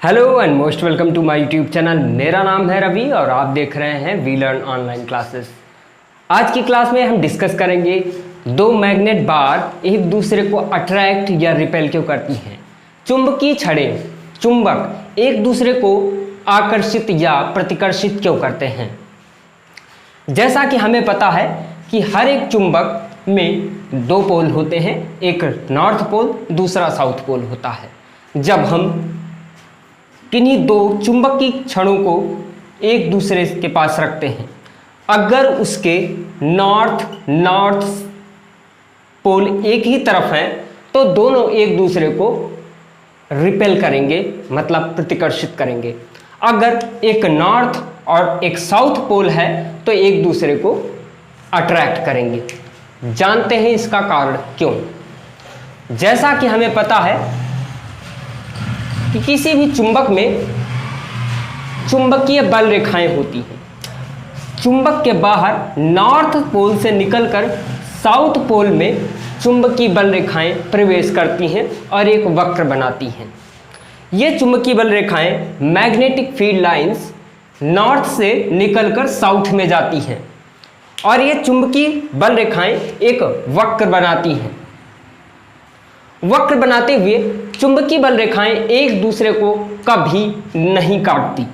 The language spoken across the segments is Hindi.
Hello and most welcome to my YouTube channel. मेरा नाम है रवि और आप देख रहे हैं वी लर्न ऑनलाइन क्लासेस। आज की क्लास में हम डिस्कस करेंगे दो मैग्नेट बार एक दूसरे को अट्रैक्ट या रिपेल क्यों करती हैं। चुंबकीय छड़ें चुंबक एक दूसरे को आकर्षित या प्रतिकर्षित क्यों करते हैं। जैसा कि हमें पता है कि हर एक चुंबक में दो पोल होते हैं, एक नॉर्थ पोल दूसरा साउथ पोल होता है। जब हम किन्हीं दो चुंबकीय छड़ों को एक दूसरे के पास रखते हैं, अगर उसके नॉर्थ पोल एक ही तरफ है तो दोनों एक दूसरे को रिपेल करेंगे, मतलब प्रतिकर्षित करेंगे। अगर एक नॉर्थ और एक साउथ पोल है तो एक दूसरे को अट्रैक्ट करेंगे। जानते हैं इसका कारण क्यों। जैसा कि हमें पता है कि किसी भी चुंबक में चुंबकीय बल रेखाएं होती हैं। चुंबक के बाहर नॉर्थ पोल से निकलकर साउथ पोल में चुंबकीय बल रेखाएं प्रवेश करती हैं और एक वक्र बनाती हैं। ये चुंबकीय बल रेखाएं मैग्नेटिक फील्ड लाइंस नॉर्थ से निकलकर साउथ में जाती हैं और ये चुंबकीय बल रेखाएं एक वक्र बनाती हैं। वक्र बनाते हुए चुंबकीय बल रेखाएं एक दूसरे को कभी नहीं काटती।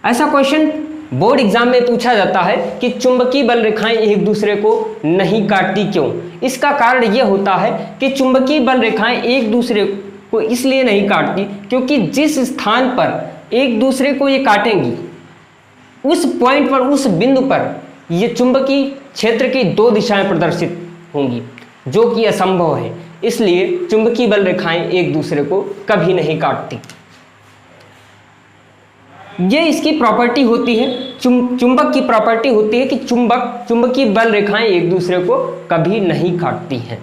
ऐसा क्वेश्चन बोर्ड एग्जाम में पूछा जाता है कि चुंबकीय बल रेखाएं एक दूसरे को नहीं काटती क्यों। इसका कारण यह होता है कि चुंबकीय बल रेखाएं एक दूसरे को इसलिए नहीं काटती क्योंकि जिस स्थान पर एक दूसरे को ये काटेंगी उस पॉइंट पर, उस बिंदु पर ये चुंबकीय क्षेत्र की दो दिशाएं प्रदर्शित होंगी, जो कि असंभव है। इसलिए चुंबकीय बल रेखाएं एक दूसरे को कभी नहीं काटती। ये इसकी प्रॉपर्टी होती है, चुंबक की प्रॉपर्टी होती है कि चुंबकीय बल रेखाएं एक दूसरे को कभी नहीं काटती हैं।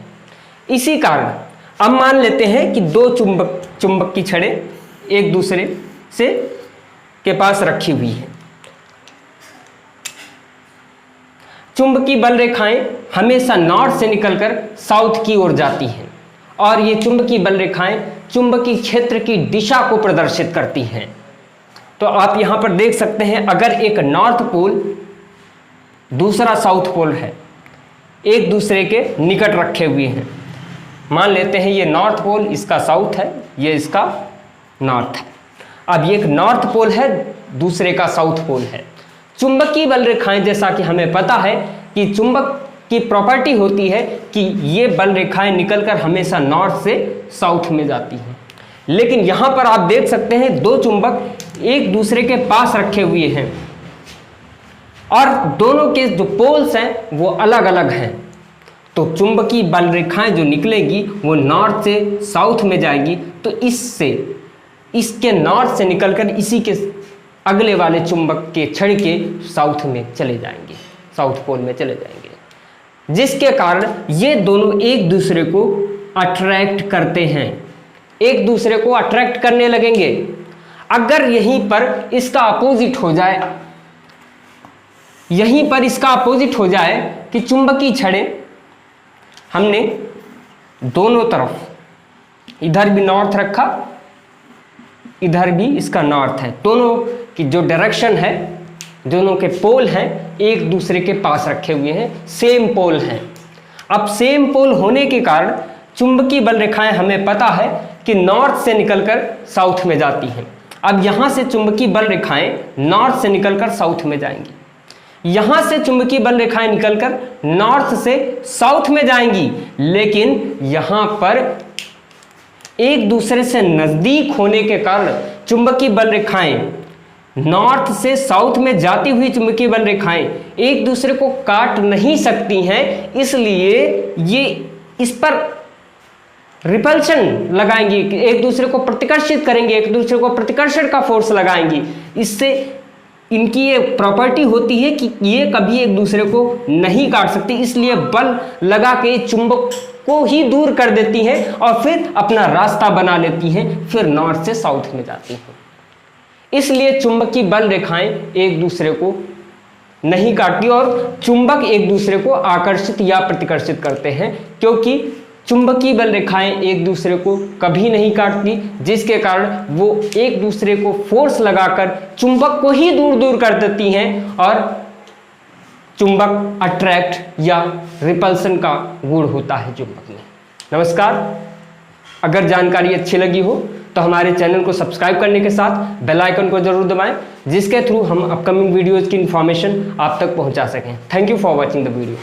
इसी कारण अब मान लेते हैं कि दो चुंबक की छड़ें एक दूसरे से के पास रखी हुई है। चुंबकीय बल रेखाएं हमेशा नॉर्थ से निकलकर साउथ की ओर जाती हैं और ये चुंबकीय बल रेखाएं चुंबकीय क्षेत्र की दिशा को प्रदर्शित करती हैं। तो आप यहां पर देख सकते हैं, अगर एक नॉर्थ पोल दूसरा साउथ पोल है, एक दूसरे के निकट रखे हुए हैं। मान लेते हैं ये नॉर्थ पोल इसका साउथ है, ये इसका नॉर्थ है। अब ये एक नॉर्थ पोल है, दूसरे का साउथ पोल है। चुंबकीय बल रेखाएं, जैसा कि हमें पता है कि चुंबक की प्रॉपर्टी होती है कि ये बल रेखाएं निकलकर हमेशा नॉर्थ से साउथ में जाती हैं। लेकिन यहां पर आप देख सकते हैं दो चुंबक एक दूसरे के पास रखे हुए हैं और दोनों के जो पोल्स हैं वो अलग अलग हैं। तो चुंबकीय बल रेखाएं जो निकलेगी वो नॉर्थ से साउथ में जाएगी, तो इसके नॉर्थ से निकलकर इसी के अगले वाले चुंबक के छड़ के साउथ में चले जाएंगे, साउथ पोल में चले जाएंगे, जिसके कारण ये दोनों एक दूसरे को अट्रैक्ट करते हैं, एक दूसरे को अट्रैक्ट करने लगेंगे। अगर यहीं पर इसका अपोजिट हो जाए, यहीं पर इसका अपोजिट हो जाए कि चुंबकीय छड़ें हमने दोनों तरफ, इधर भी नॉर्थ रखा, इधर भी इसका नॉर्थ है, दोनों की जो डायरेक्शन है, दोनों के पोल हैं एक दूसरे के पास रखे हुए हैं, सेम पोल हैं। अब सेम पोल होने के कारण चुंबकीय बल रेखाएं हमें पता है कि नॉर्थ से निकलकर साउथ में जाती हैं। अब यहां से चुंबकीय बल रेखाएं नॉर्थ से निकलकर साउथ में जाएंगी, यहां से चुंबकीय बल रेखाएं निकलकर नॉर्थ से साउथ में जाएंगी, लेकिन यहां पर एक दूसरे से नजदीक होने के कारण चुंबकीय बल रेखाएं नॉर्थ से साउथ में जाती हुई चुंबकीय बल रेखाएं एक दूसरे को काट नहीं सकती हैं। इसलिए ये इस पर रिपल्शन लगाएंगी, एक दूसरे को प्रतिकर्षित करेंगे, एक दूसरे को प्रतिकर्षण का फोर्स लगाएंगी। इससे इनकी ये प्रॉपर्टी होती है कि ये कभी एक दूसरे को नहीं काट सकती, इसलिए बल लगा के चुंबक को ही दूर कर देती हैं और फिर अपना रास्ता बना लेती हैं, फिर नॉर्थ से साउथ में जाती हैं। इसलिए चुंबकीय बल रेखाएं एक दूसरे को नहीं काटती और चुंबक एक दूसरे को आकर्षित या प्रतिकर्षित करते हैं, क्योंकि चुंबकीय बल रेखाएं एक दूसरे को कभी नहीं काटती, जिसके कारण वो एक दूसरे को फोर्स लगाकर चुंबक को ही दूर दूर कर देती हैं और चुंबक अट्रैक्ट या रिपल्सन का गुण होता है चुंबक में। नमस्कार, अगर जानकारी अच्छी लगी हो तो हमारे चैनल को सब्सक्राइब करने के साथ बेल आइकन को जरूर दबाएं, जिसके थ्रू हम अपकमिंग वीडियोज़ की इन्फॉर्मेशन आप तक पहुंचा सकें। Thank you for watching the video.